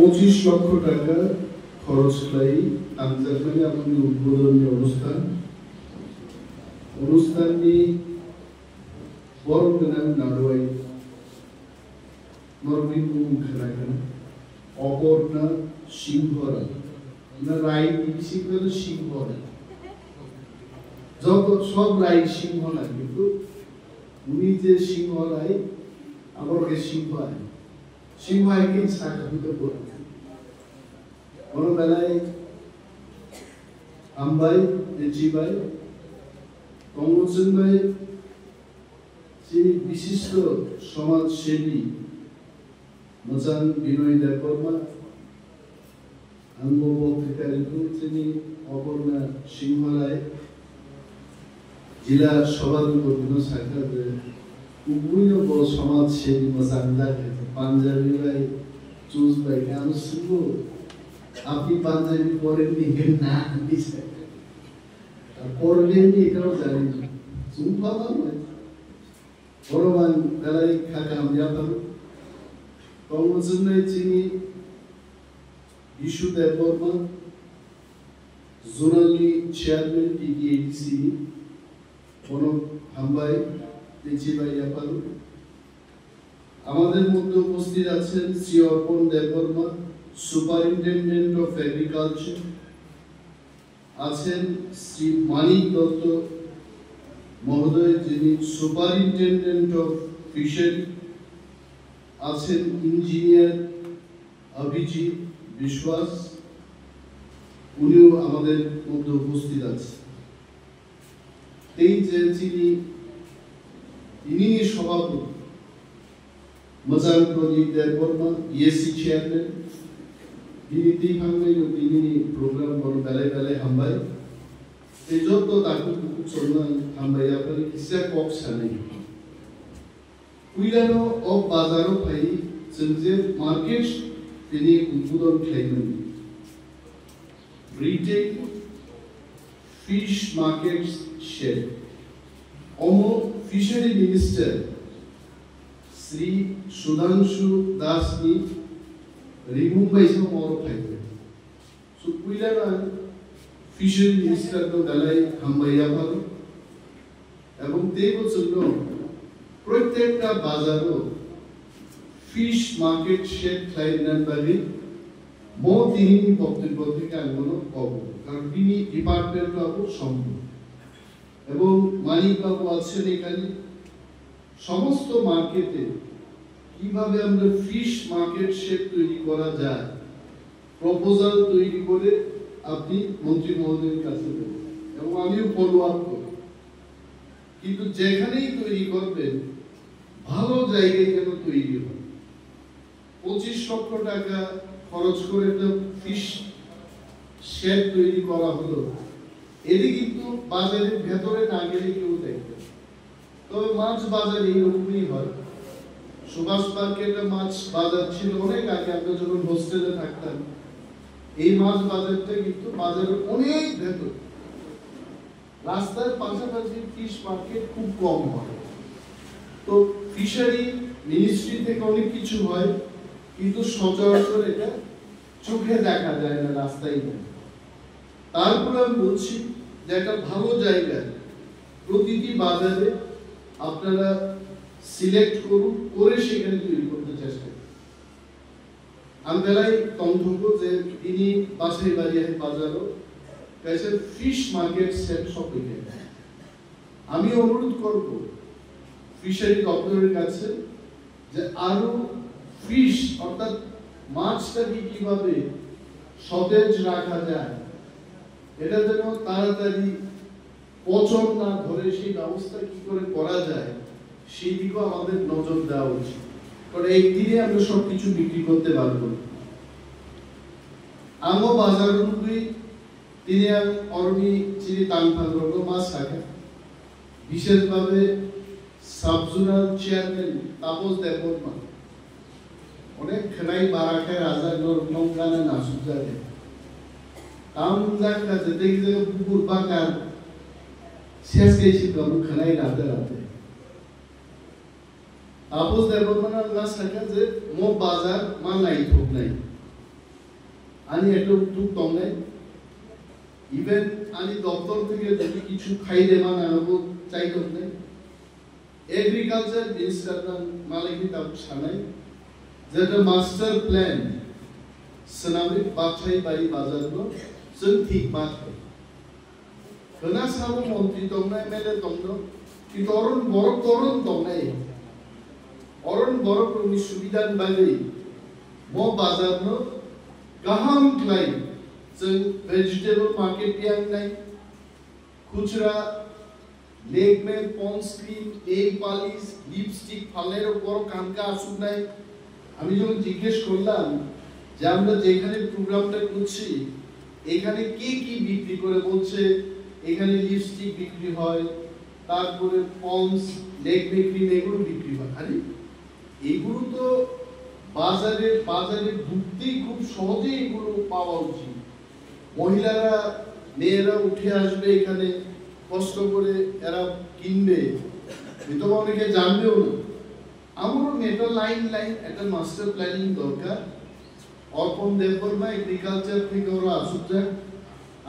25 লক্ষ টাকা খরচ লাই আন্তর্জাতিক আমাদের উদ্বোধনী অনুষ্ঠানটি বরগুনা নাড়ুয়াই নরবিন মুখরাখান অপর্ণা সিংহরা না রাই সিংহরা সিংহরা যত সব রাই সিংহ না কিন্তু উনি যে সিংহ রাই আমাকে সিংহ সিংহকে সাকারিত করতে কোন বেলায় আমবাই জিবাই কংগ্রেসন ভাই যিনি বিশিষ্ট সমাজসেবী মজান বিনয় দেববর্মা আঙ্গবক্তৃতারিকু তিনি অপর্ণা সিংহ রায় जिला सभापति शाखा उबुइनो बो समाजसेवी मजांदा पांजाबी भाई चूज भाई आम सुबो आपनी पांजाबी पढ़ेंगे कि ना दिसे पढ़ेंगे इतना जानी सुनता था मैं बरोबान दालाई खाका हम जाता हूँ कांग्रेस ने चीनी इशू देवबर्मा जोनली चेयरमैन टीडीएसी কোনো হামবাই তেজিবাই আপালু আমাদের মধ্যে উপস্থিত আছেন শ্রী অর্পণ দেববর্মা সুপারিনটেনডেন্ট অফ এগ্রিকালচার আছেন শ্রী মানিক দত্ত মহোদয় যিনি সুপারিনটেনডেন্ট অফ ফিশারি আছেন ইঞ্জিনিয়ার অভিজিৎ বিশ্বাস উনিও আমাদের মধ্যে উপস্থিত আছেন इन्हीं सभापति मजान प्रदीप देवबर्मा बीएससी चेयरमैन इन्हीं तीखांगे जो इन्हीं प्रोग्राम बनो बेले बेले हमबाई तेजों तो ताकि कुछ सोना हमबाई अपन किसी कॉक्स नहीं कुइलानो और बाजारों भाई संजय मार्केट इन्हीं उद्बोधन खेलने retail fish markets share. Omo fishery minister Sri Sudhanshu Das ni remove by some more five. So kuilana fishery minister to dalai hambaya bhalo. Ebong tebo chullo protekta bazaro fish market share khainan bagi mo tini boktobo theke angolo kobo. কারণ তিনি department বাবু সম্ভব এবং মানিক বাবু আছেন এখানে সমস্ত মার্কেটে কিভাবে আমরা ফিশ মার্কেট শেড তৈরি করা যায় প্রপোজাল তৈরি করে আপনি মন্ত্রী মহোদয়ের কাছে দেবেন এবং আমিও ফলো আপ করব কিন্তু যেখানেই তৈরি করবেন ভালো জায়গায় যেন তৈরি হয় 25 লক্ষ টাকা খরচ করে একটা ফিশ শেড তৈরি করা হলো এটি কিন্তু বাজারের ভেতরে না গেলে কেউ দেখবে তবে মাছ বাজার এইরকমই হয় সুভাষ মার্কেটে মাছ বাজার ছিল অনেক আগে আমরা যখন হোস্টেলে থাকতাম এই মাছ বাজারটা কিন্তু বাজারের অনেক ভেতর রাস্তার পাশাপাশি ফিশ মার্কেট খুব কম হয় তো ফিশারি মিনিস্ট্রি থেকে অনেক কিছু হয় কিন্তু সচরাচর এটা চোখে দেখা যায় না রাস্তায় না তারপর আমি বলছি যে একটা ভালো জায়গায় প্রতিটি বাজারে আপনারা সিলেক্ট করুন করে সেখানে তৈরি করতে চেষ্টা করুন আমি বেলায় তন্ত্রক যে তিনি বাসাই বাড়িয়ে বাজারও কাছে ফিশ মার্কেট সেট শপিং আমি অনুরোধ করব ফিশারি দপ্তরের কাছে যে আরো ফিশ অর্থাৎ মাছটাকে কিভাবে সতেজ রাখা যায় এটা যেন তাড়াতাড়ি পচন না ধরে সেই ব্যবস্থা কি করে করা যায় সেই দিকে আমাদের নজর দেওয়া উচিত কারণ একদিনে আমরা সবকিছু বিক্রি করতে পারবো আমো বাজারগুলি তিনি অর্মি চিনি তানফাগ্রহ মাছ রাখে বিশেষভাবে সাবজোনাল চেয়ারম্যান তাপস দেববর্মা অনেক খেলাই বারাকে রাজা নৌকানে নাসুক যাবে কাম জায়গা যেতে গিয়ে পুকুর বাগান শেষ গেছি কারণ খেলাই রাতে রাতে তাপস দেববর্মা না থাকে যে মো বাজার মান নাই থোক নাই আনি একটা উদ্যোগ তংনে ইভেন আনি দপ্তর থেকে যদি কিছু খাই দেমান আনবো চাই তংনে এগ্রিকালচার মিনিস্টার মালিকি তাপ সানাই যেটা মাস্টার প্ল্যান সনামিক বাছাই বাড়ি বাজার जों ঠিক মাত্র होना साबो मन्त्री दंना एमएलए दंनो কিন্তু অরণ দंनाय অরণ বড় সুবিধান বাগै म बाजारनो गाहाम क्लाय जों वेजिटेबल मार्केट पियांनाय खुचरा लेग में पन्स क्रीम नेल पॉलिश लिपस्टिक फालेर বড় কানকা আসুনাই আমি যখন জিজ্ঞেস করলাম যে আমরা যেখানে প্রোগ্রামটা করছি এখানে কি কি বিক্রি করে বলছে এখানে লিপস্টিক বিক্রি হয় তারপরে পন্স লেগ ক্রিম এগুলো বিক্রি হয় আরে এগুলো তো বাজারে ঢুকতেই খুব সহজেই এগুলো পাওয়া উচিত মহিলারা মেয়েরা উঠে আসবে এখানে কষ্ট করে এরা কিনবে এটা অনেকে জানবেও না আমারও মেটা লাইন একটা মাস্টার প্ল্যানিং দরকার অর্পণ দেববর্মা এগ্রিকালচার থেকে ওরা আসুক যায়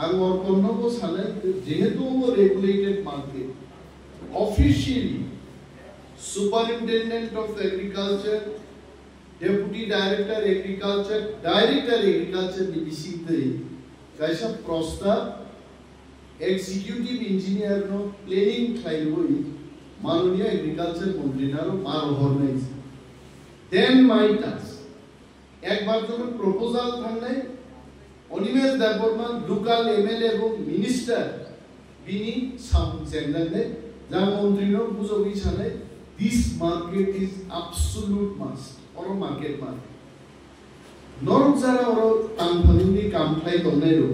আর অর্পণও সালে যেহেতু regulated market officially superintendent of agriculture deputy director agriculture निबिसिते कैसा प्रस्ताव एग्जीक्यूटिव इंजीनियर नो प्लानिंग खाइबोई माननीय एग्रीकल्चर मंत्री नारो मार हरनाय देन माय टास्क एक बार যখন প্রপোজাল থাকলে অনিমেষ দেববর্মা লোকাল এমএলএ এবং মিনিস্টার বিনি সামজেনলে যা মন্ত্রীর বুঝবি ছালে this market is absolute must और मार्केट नरक जारा और तांफालिंनि कामफ्लाय दंनायरो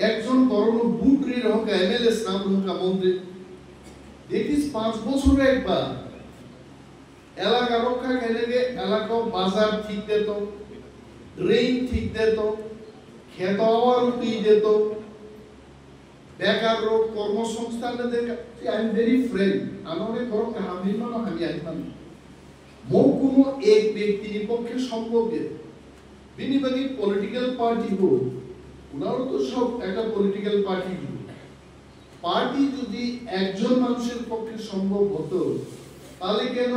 एकजन बरनो बुटरि रहक एमएलए नाम रहक मन्त्री देखिस 5 বছর একবার এলাকা রক্ষা কেনেগে এলাকা বাজার ঠিক দিত ড্রেন ঠিক দিত খেত আওয়ার উঠি দিত বেকার রোগ কর্মসংস্থানে দেখ আই এম ভেরি ফ্রেন্ড আমারে করক আমি মানো আমি আইমান কোনো এক ব্যক্তির পক্ষে সম্ভব বিনিবাদী পলিটিক্যাল পার্টি হো ওনারও তো সব একটা পলিটিক্যাল পার্টি যদি একজন মানুষের পক্ষে সম্ভব হতো তাহলে কেন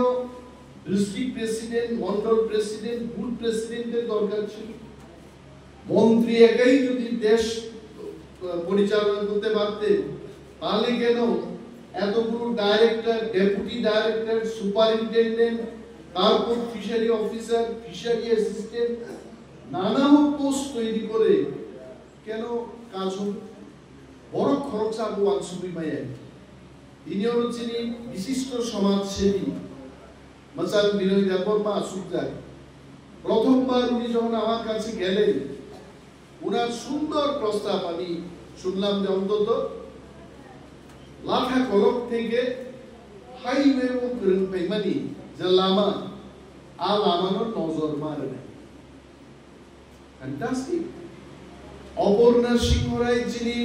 district president Mondal president booth প্রেসিডেন্টের দরকার ছিল মন্ত্রী একাই যদি দেশ পরিচালনা করতে পারতেন তাহলে কেন এতগুলো ডাইরেক্টর ডেপুটি ডাইরেক্টর সুপারিনটেন্ডেন্ট তারপর ফিশারি অফিসার ফিশারি অ্যাসিস্ট্যান্ট নানা পোস্ট তৈরি করে কেন কাজ হবে বড় খরচ আবু আনসুবি মায়ে তিনি হচ্ছেন বিশিষ্ট সমাজসেবী মাসাল বিনয় দেববর্মা আসুকজার প্রথমবার উনি যখন আমার কাছে গেলেন ওনার সুন্দর প্রস্তাব আমি শুনলাম যে অন্তত লাঠা কলক থেকে হাইওয়ে ও পেমানি যে লামা লামানো নজর মারে ফ্যান্টাস্টিক অপর্ণা সিংহ রায় যিনি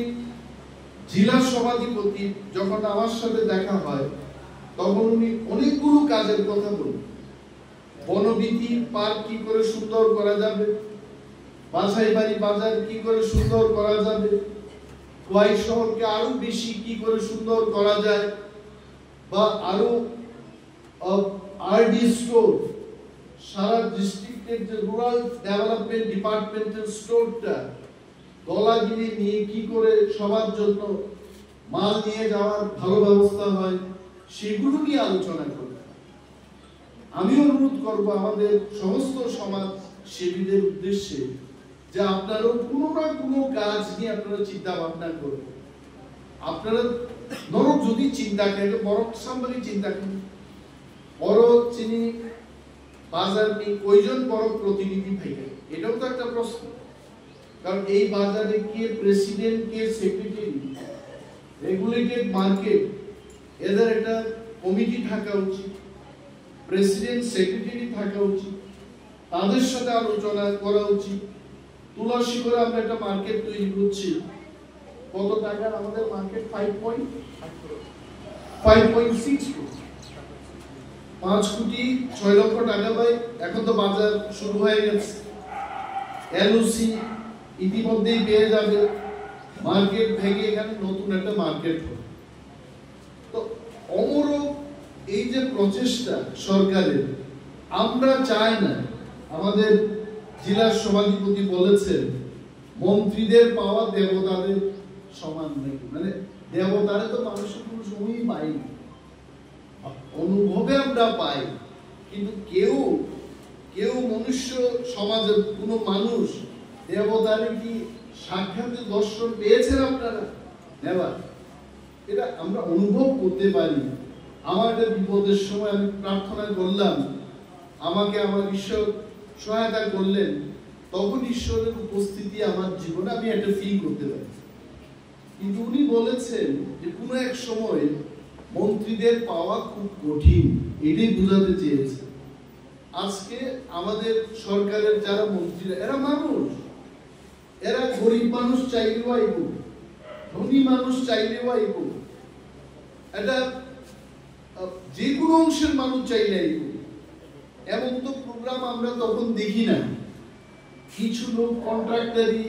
জেলা সভাধিপতি যখন আমার সাথে দেখা হয় তখন উনি অনেকগুলো কাজের কথা বলেন বনবিধি পার্ক কি করে সুন্দর করা যাবে বাছাইবাড়ি বাজার কি করে সুন্দর করা যাবে খোয়াই শহরকে আরো বেশি কি করে সুন্দর করা যায় বা আরো आरडी स्टोर सारा डिस्ट्रिक्टेर जे रूरल डेवलपमेंट डिपार्टमेंटेर स्टोरटा गलागिरी নিয়ে কি করে সবার জন্য মাল নিয়ে যাওয়ার ভালো ব্যবস্থা হয় সেগুলো নিয়ে আলোচনা করব আমি অনুরোধ করব আমাদের সমস্ত সমাজ সেবীদের উদ্দেশ্যে যে আপনারা কোনো না কোনো কাজ নিয়ে আপনারা চিন্তা ভাবনা করুন আপনারা নরক যদি চিন্তা করেন বড় সম্পর্কে চিন্তা করেন বড় চিনি বাজার নি কয়জন বড় প্রতিনিধি ভাইয়া এটাও তো একটা প্রশ্ন কারণ এই বাজারে কে প্রেসিডেন্ট কে সেক্রেটারি রেগুলেটেড মার্কেট এদের একটা কমিটি থাকা উচিত প্রেসিডেন্ট সেক্রেটারি থাকা উচিত তাদের সাথে আলোচনা করা উচিত তুলসী করে আমরা একটা মার্কেট তৈরি করছি কত টাকার আমাদের মার্কেট 5.6 5 কোটি 6 লক্ষ টাকা ভাই এখন তো বাজার শুরু হয়ে গেছে এলওসি ইতিমধ্যেই পেয়ে যাবে, মার্কেট ভেঙে এখানে নতুন একটা মার্কেট হবে। তো অমরক এই যে প্রচেষ্টা সরকারের, আমরা চাই না, আমাদের জেলার সভাধিপতি বলেছেন মন্ত্রীদের পাওয়া দেবতাদের সমান নাকি, মানে দেবতারে তো মানুষের কোনো সময়ই পাইনি, অনুভবে আমরা পাই, কিন্তু কেউ কেউ মনুষ্য সমাজের কোনো মানুষ দেবতারে কি সাক্ষাৎ দর্শন পেয়েছেন আপনারা? নেবার, এটা আমরা অনুভব করতে পারি। আমার একটা বিপদের সময় আমি প্রার্থনা করলাম, আমাকে আমার ঈশ্বর সহায়তা করলেন, তখন ঈশ্বরের উপস্থিতি আমার জীবনে আমি একটা ফিল করতে পারি। কিন্তু উনি বলেছেন যে কোনো এক সময় মন্ত্রীদের পাওয়া খুব কঠিন, এটাই বোঝাতে চেয়েছে। আজকে আমাদের সরকারের যারা মন্ত্রীরা, এরা মানুষ, এরা গরিব মানুষ চাইলেও আইব, ধনী মানুষ চাইলেও আইব, এটা যে কোনো অংশের মানুষ চাইলে আইব। এমন তো প্রোগ্রাম আমরা তখন দেখি না। কিছু লোক কন্ট্রাক্টারি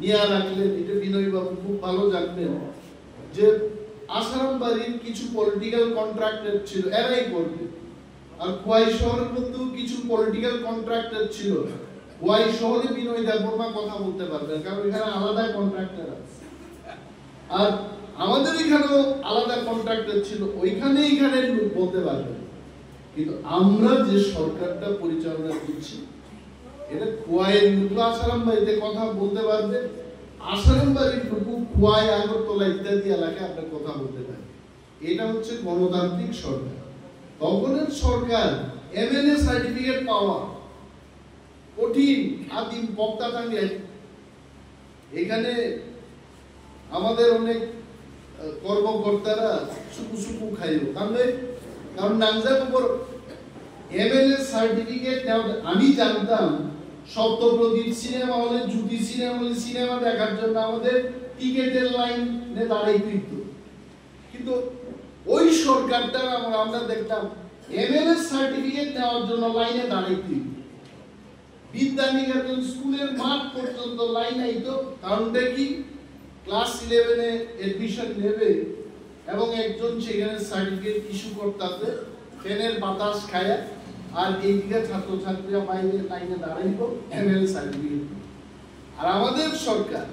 নিয়ে রাখলেন, এটা বিনয় বাবু খুব ভালো জানতেন, যে আসারাম বাড়ির কিছু পলিটিক্যাল কন্ট্রাক্টর ছিল, এরাই করবে। আর খোয়াই শহরের মধ্যেও কিছু পলিটিক্যাল কন্ট্রাক্টর ছিল। খোয়াই শহরে বিনয় দেববর্মা কথা বলতে পারবেন, কারণ এখানে আলাদা কন্ট্রাক্টর আছে। আর আমাদের এখানেও আলাদা কন্ট্রাক্টর ছিল, ওইখানে এখানে লোক বলতে পারবেন। কিন্তু আমরা যে সরকারটা পরিচালনা করছি, এটা খোয়াইয়ের লোক আসারাম বাড়িতে কথা বলতে পারবে, আসারাম বাড়ির লোক খোয়াই, আগরতলা ইত্যাদি এলাকায় আপনার কথা বলতে পারে। এটা হচ্ছে গণতান্ত্রিক সরকার। তখনের সরকার এমএলএ সার্টিফিকেট পাওয়া কঠিন, আদিম বক্তা থাকলে। এখানে আমাদের অনেক কর্মকর্তারা সুকু সুকু খাইল, কারণ নামজার উপর এমএলএ সার্টিফিকেট নেওয়া। আমি জানতাম সপ্তপ্রদীপ সিনেমা হলে, জ্যোতি সিনেমা হলে সিনেমা দেখার জন্য আমাদের টিকেটের লাইনে দাঁড়াইতে হতো, কিন্তু ওই সরকারটা আমরা দেখতাম এমএলএ সার্টিফিকেট নেওয়ার জন্য লাইনে দাঁড়াইতে হতো। বিদ্যানিকেতন স্কুলের মাঠ পর্যন্ত লাইন আইতো, কারণটা কি? ক্লাস 11-এ এডমিশন নেবে এবং একজন সেখানে সার্টিফিকেট ইস্যু করতে ফ্যানের বাতাস খায়, আর এইদিকে ছাত্রছাত্রীরা বাইরে লাইনে দাঁড়াইব এমএলএ সার্টিফিকেট। আর আমাদের সরকার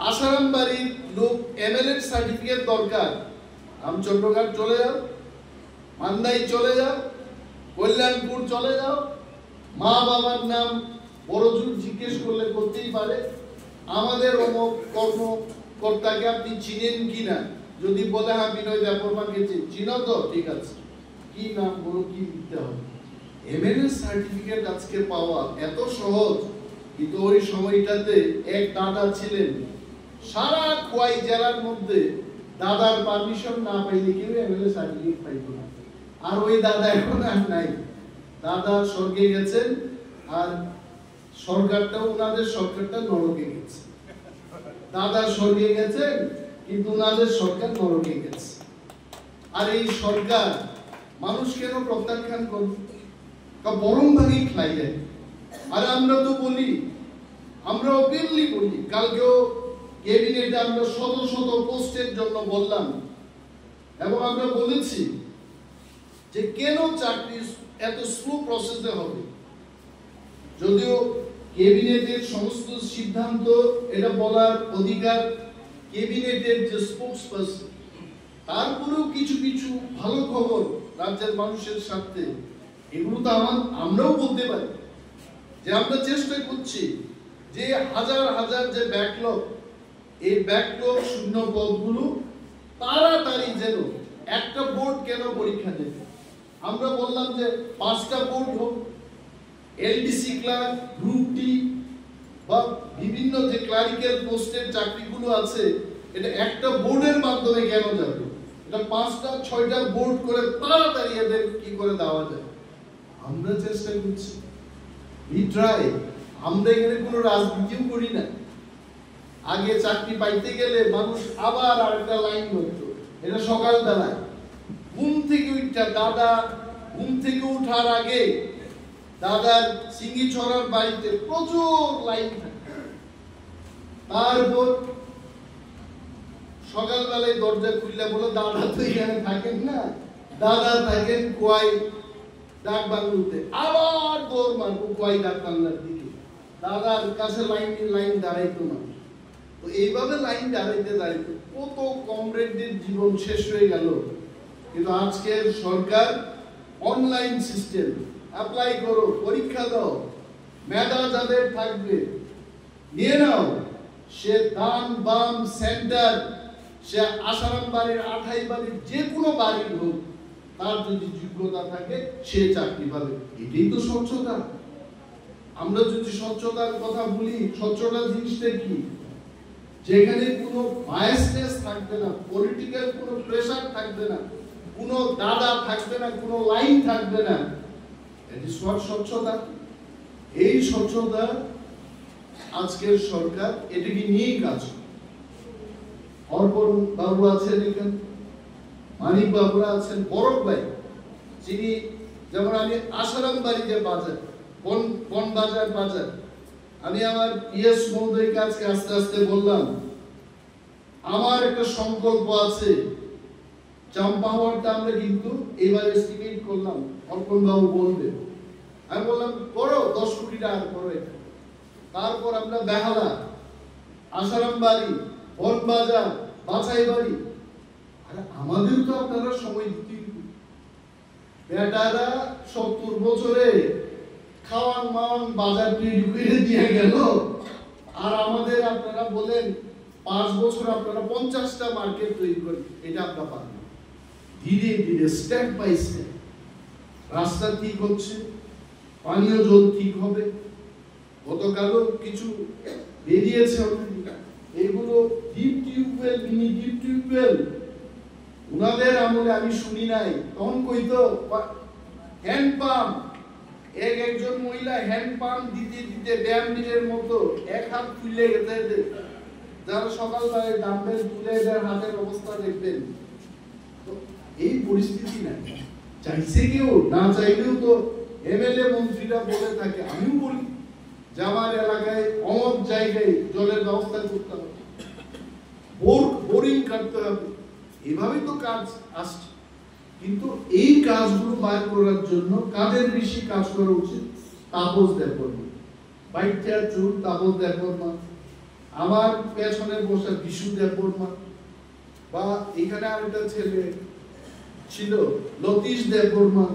আসারাম বাড়ির লোক এমএলএ সার্টিফিকেট দরকার, রামচন্দ্রঘাট চলে যাও, মান্দাই চলে যাও, কল্যাণপুর চলে যাও, মা বাবার নাম বড়জোর জিজ্ঞেস করলে করতেই পারে, আমাদের অমুক কর্মকর্তাকে আপনি চিনেন কিনা, যদি বলে হ্যাঁ বিনয় দেববর্মাকে চিনো তো ঠিক আছে, কি নাম বলো, কি লিখতে হবে। এমএলএ সার্টিফিকেট আজকে পাওয়া এত সহজ, কিন্তু ওই সময়টাতে এক দাদা ছিলেন, সারা খোয়াই জেলার মধ্যে দাদার পারমিশন না পাইলে কেউ এমএলএ সার্টিফিকেট পাইতো না। আর ওই দাদা এখন আর নাই, দাদা স্বর্গে গেছেন, আর সরকারটাও ওনাদের সরকারটা নরকে গেছে। দাদা স্বর্গে গেছেন, কিন্তু ওনাদের সরকার নরকে গেছে। আর এই সরকার মানুষ কেন প্রত্যাখ্যান করবে? বরং ভাগে খাই যায়। আর আমরা তো বলি, আমরা ওপেনলি বলি, কালকেও ক্যাবিনেটে আমরা শত শত পোস্টের জন্য বললাম, এবং আমরা বলেছি যে কেন চাকরি এত স্লো প্রসেসে হবে। যদিও ক্যাবিনেটের সমস্ত সিদ্ধান্ত এটা বলার অধিকার ক্যাবিনেটের যে স্পোকসপারসন, তারপরেও কিছু কিছু ভালো খবর রাজ্যের মানুষের সাথে, এগুলো তো আমরাও বলতে পারি যে আমরা চেষ্টা করছি যে হাজার হাজার যে ব্যাকলগ, এই ব্যাকলগ শূন্য পদগুলো তাড়াতাড়ি যেন একটা বোর্ড কেন পরীক্ষা দেবে। আমরা বললাম যে 5টা বোর্ড হোক, এলডিসি ক্লার্ক, গ্রুপ ডি বা বিভিন্ন যে ক্লারিক্যাল পোস্টের চাকরিগুলো আছে, এটা একটা বোর্ডের মাধ্যমে কেন যাবে? এটা 5টা 6টা বোর্ড করে তাড়াতাড়ি এদের কি করে দেওয়া যায়। আমরা চেষ্টা করছি, we try। আমরা এখানে কোনো রাজনীতিও করি না। আগে চাকরি পাইতে গেলে মানুষ আবার আরেকটা লাইন করতো, এটা সকালবেলায় ঘুম থেকে উঠা, দাদা ঘুম থেকে উঠার আগে দাদার সিঙ্গি ছড়ার বাড়িতে প্রচুর লাইন থাকে। তারপর সকালবেলায় দরজা খুললে বলো দাদা তো এখানে থাকেন না, দাদা থাকেন কোয়াই ডাক বাংলোতে। আবার দৌড় মারবো কোয়াই ডাক বাংলার দিকে, দাদার কাছে লাইন দাঁড়াইতো না। তো এইভাবে লাইন দাঁড়াইতে দাঁড়াইতে কত কমরেডদের জীবন শেষ হয়ে গেল। কিন্তু আজকের সরকার অনলাইন সিস্টেম, অ্যাপ্লাই করো, পরীক্ষা দাও, মেধা যাদের থাকবে নিয়ে নাও। সে দান বাম সেন্টার, সে আসারাম বাড়ির, আঠাই বাড়ির, যে কোনো বাড়ির হোক, তার যদি যোগ্যতা থাকে সে চাকরি পাবে। এটাই তো স্বচ্ছতা। আমরা যদি স্বচ্ছতার কথা বলি, স্বচ্ছতা জিনিসটা কি? যেখানে কোনো বায়াসনেস থাকবে না, পলিটিক্যাল কোনো প্রেসার থাকবে না, কোনো দাদা থাকবে না, কোনো লাইন থাকবে না। এটি স্বচ্ছতা। এই স্বচ্ছতা আজকের সরকার এটাকে নিয়েই কাজ করে। অর্পণ বাবু আছেন এখানে, মানিক বাবুরা আছেন, বড় ভাই যিনি, যেমন আমি আসারাম বাড়িতে বাজার, বন বাজার, আমি আমার পিএস মহোদয়কে আজকে আস্তে আস্তে বললাম আমার একটা সংকল্প আছে, চাম্পাহাওয়ারটা আমরা কিন্তু এবার এস্টিমেট করলাম, অর্পণ বাবু বলবে। আমি বললাম করো, 10 কোটি টাকা করো এটা। তারপর আমরা বেহালা, আসারাম বাড়ি, বন বাজার, বাছাই বাড়ি, আরে আমাদের তো আপনারা সময় দিতে, বেটারা 70 বছরে খাওয়ান মাওয়ান বাজার তৈরি করে দিয়ে গেল, আর আমাদের আপনারা বলেন 5 বছর আপনারা 50টা মার্কেট তৈরি করেন। এটা আপনারা পারেন। ধীরে ধীরে স্টেপ বাই স্টেপ রাস্তা ঠিক হচ্ছে, পানীয় জল ঠিক হবে। গতকালও কিছু বেরিয়েছে অলরেডি, এগুলো deep tubewell, mini deep tubewell উনাদের আমলে আমি শুনি নাই। তখন কইতো হ্যান্ড পাম্প, একজন মহিলা হ্যান্ড পাম্প দিতে দিতে ব্যায়ামের মতো এক হাত ফুলে গেছে। যারা সকালবেলায় ডাম্বেল তুলে এদের হাতের অবস্থা দেখবেন। তো এই পরিস্থিতি নাই, চাইছে কেউ, না চাইলেও তো এমএলএ মন্ত্রীরা বলে থাকে, আমিও বলি যে আমার এলাকায় অমক জায়গায় জলের ব্যবস্থা করতে হবে, বোরিং কাটতে হবে। এভাবেই তো কাজ আসছে। কিন্তু এই কাজগুলো বার করার জন্য কাদের বেশি কাজ করা উচিত? তাপস দেববর্মা, বাইকটা চুর তাপস দেববর্মা, আমার পেছনে বসা বিশু দেববর্মা, বা এখানে আরেকটা ছেলে ছিল লতীশ দেববর্মা,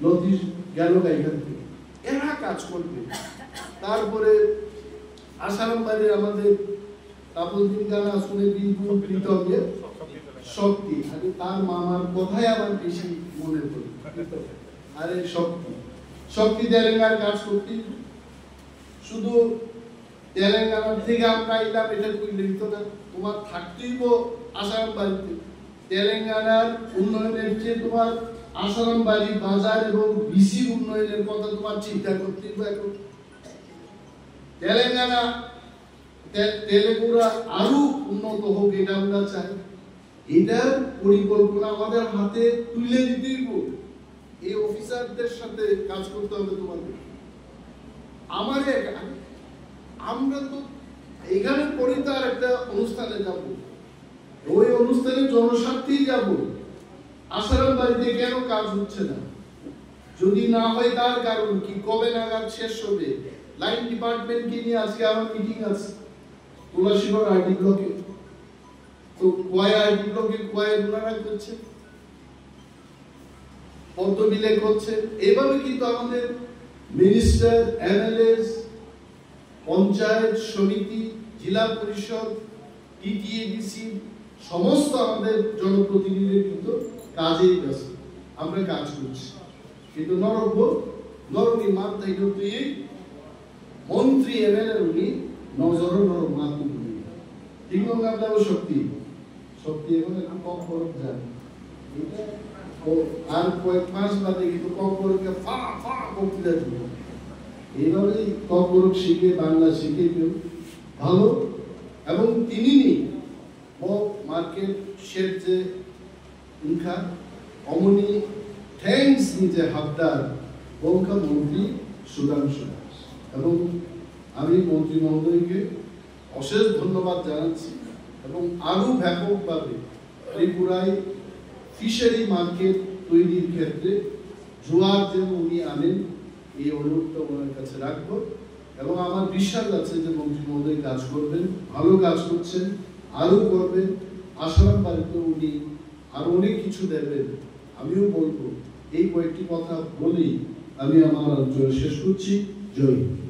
লতীশ গেল এখান থেকে, এরা কাজ করবে। তারপরে আসারাম বাড়ির আমাদের তাপসদিন গানা শুনে বিলকুল কৃতজ্ঞ শক্তি, আরে তার মামার কথাই আমার বেশি মনে পড়ে। আরে শক্তি তেলেঙ্গানার কাজ করতে, শুধু তেলেঙ্গানার থেকে আমরা এলাম এটা কইলে তো না, তোমার থাকতেই আসারাম বাড়িতে। তেলেঙ্গানার উন্নয়নের চেয়ে তোমার আসারাম বাড়ি বাজার এবং বিসির উন্নয়নের কথা তোমার চিন্তা করতেই এখন। তেলেঙ্গানা, তেলেগুরা আরো উন্নত হোক, এটা আমরা চাই। এটার পরিকল্পনা আমাদের হাতে তুলে দিতেই হবে। এই অফিসারদের সাথে কাজ করতে হবে তোমাদের। আমরা তো এখানে পরে তো আর একটা অনুষ্ঠানে যাব, ওই অনুষ্ঠানে জনস্বার্থেই যাব। আসারাম বাড়িতে কেন কাজ হচ্ছে না? যদি না হয় তার কারণ কি, কবে নাগাদ শেষ হবে? লাইন ডিপার্টমেন্টকে নিয়ে আজকে আমার মিটিং আছে তুলাসীগড় আইডি ব্লকে। তো কোয়াই আইডি ব্লকে কোয়াই ওনারা করছে, পদ্মবিলে করছে। এইভাবে কিন্তু আমাদের মিনিস্টার, এমএলএস, পঞ্চায়েত সমিতি, জেলা পরিষদ, টিটিএডিসি সমস্ত আমাদের জনপ্রতিনিধিরা কিন্তু কাজেই ব্যস্ত। আমরা কাজ করছি, কিন্তু নরমি মাত্রাই তুই মন্ত্রী এমএলএ উনি নজর মাতৃ ঠিক মতো আপনার শক্তি এখন একটু কম খরচ যায়। আর কয়েক মাস বাদে কিন্তু কম খরচকে করতে যাচ্ছে। এইভাবেই কম খরচ শিখে, বাংলা শিখে কেউ ভালো। এবং তিনি মার্কেট শের যে ইনকা অমনি থ্যাংকস নিজে হাবদার বঙ্কা মন্ত্রী সুধাংশু দাস, এবং আমি মন্ত্রী মহোদয়কে অশেষ ধন্যবাদ জানাচ্ছি এবং আরো ব্যাপকভাবে ত্রিপুরায় ফিশারি মার্কেট তৈরির ক্ষেত্রে জোয়ার যেন উনি আনেন এই অনুরোধটা ওনার কাছে রাখবো এবং আমার বিশ্বাস আছে যে মন্ত্রী মহোদয় কাজ করবেন, ভালো কাজ করছেন, আরো করবেন। আসাম বাড়িতে উনি আরো অনেক কিছু দেবেন। আমিও বলবো এই কয়েকটি কথা বলেই আমি আমার আলোচনা শেষ করছি। জয় হিন্দ।